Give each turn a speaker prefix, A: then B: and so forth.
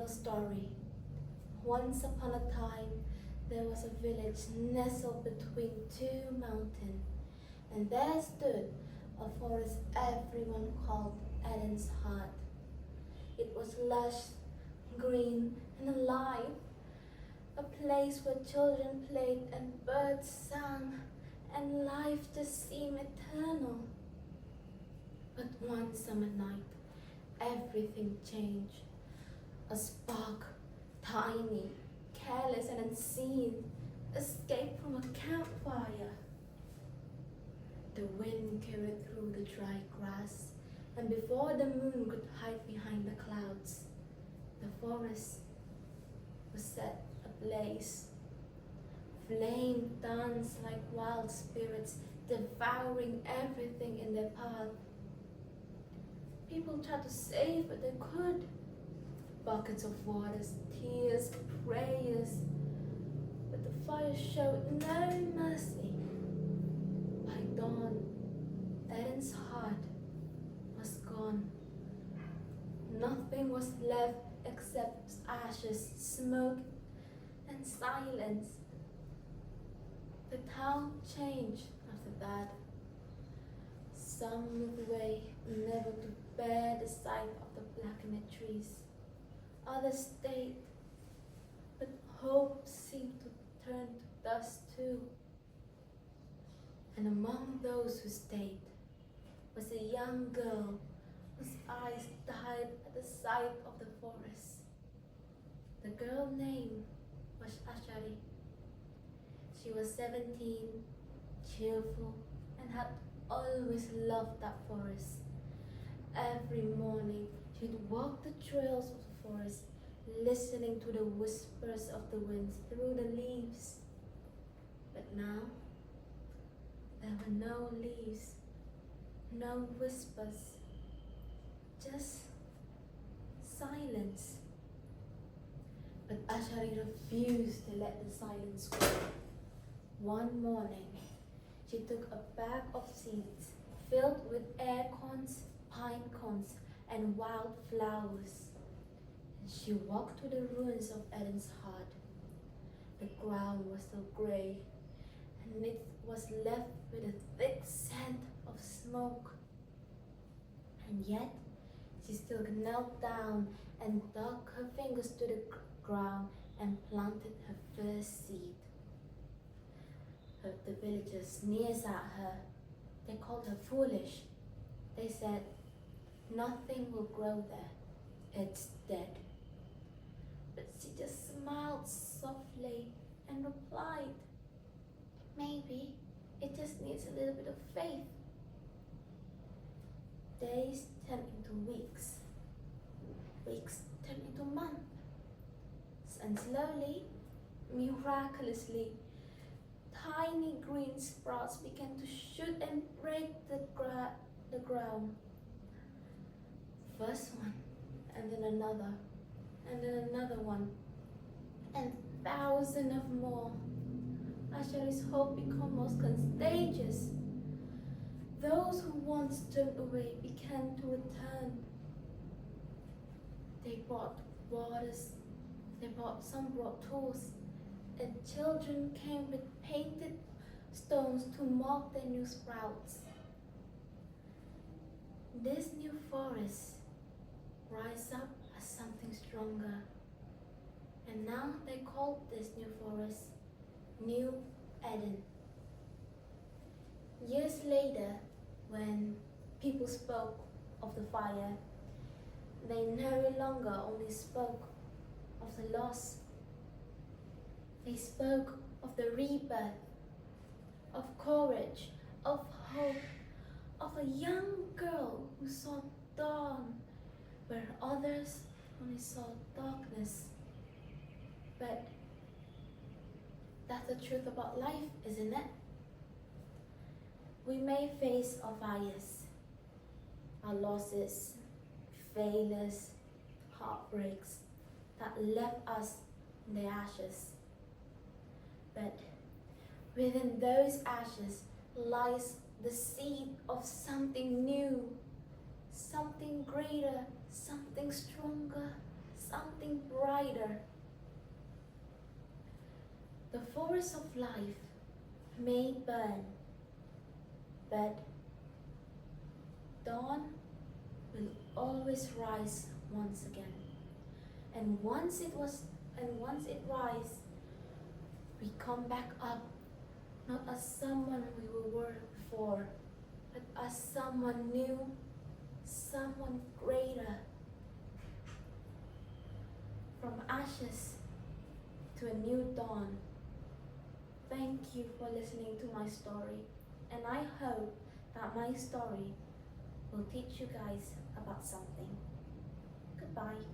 A: little story. Once upon a time, there was a village nestled between two mountains, and there stood a forest everyone called Eden's Heart. It was lush, green, and alive, a place where children played and birds sang, and life just seemed eternal. But one summer night, everything changed. A spark, tiny, careless and unseen, escaped from a campfire. The wind carried through the dry grass, and before the moon could hide behind the clouds, the forest was set ablaze. Flame danced like wild spirits, devouring everything in their path. People tried to save what they could. Buckets of water, tears, prayers. But the fire showed no mercy. By dawn, Eden's heart was gone. Nothing was left except ashes, smoke, and silence. The town changed after that. Some moved away, never to bear the sight of the blackened trees. Others stayed, but hope seemed to turn to dust too. And among those who stayed was a young girl whose eyes died at the sight of the forest. The girl's name was Ashari. She was 17, cheerful, and had always loved that forest. Every morning, she'd walk the trails of the forest, listening to the whispers of the winds through the leaves. But now, there were no leaves, no whispers, just silence. But Ashari refused to let the silence go. One morning, she took a bag of seeds filled with acorns, pine cones, and wild flowers. And she walked to the ruins of Eden's Heart. The ground was so gray, and it was left with a thick scent of smoke. And yet, she still knelt down and dug her fingers to the ground and planted her first seed. The villagers sneered at her. They called her foolish. They said, "Nothing will grow there. It's dead." But she just smiled softly and replied, "Maybe it just needs a little bit of faith." Days turned into weeks. Weeks turned into months. And slowly, miraculously, tiny green sprouts began to shoot and break the ground. First one, and then another, and then another one, and thousands of more. Ashari's hope became almost contagious. Those who once turned away began to return. They brought waters, some brought tools, and children came with painted stones to mark their new sprouts. This new forest rise up as something stronger, and now they called this new forest New Eden. Years later, when people spoke of the fire, they no longer only spoke of the loss. They spoke of the rebirth, of courage, of hope, of a young girl who saw dawn where others only saw darkness. But that's the truth about life, isn't it? We may face our fires, our losses, failures, heartbreaks that left us in the ashes. But within those ashes lies the seed of something new, something greater, something stronger, something brighter. The forest of life may burn, but dawn will always rise once again. And once it rises, we come back up, not as someone we were before, but as someone new, someone greater. From ashes to a new dawn. Thank you for listening to my story, and I hope that my story will teach you guys about something. Goodbye.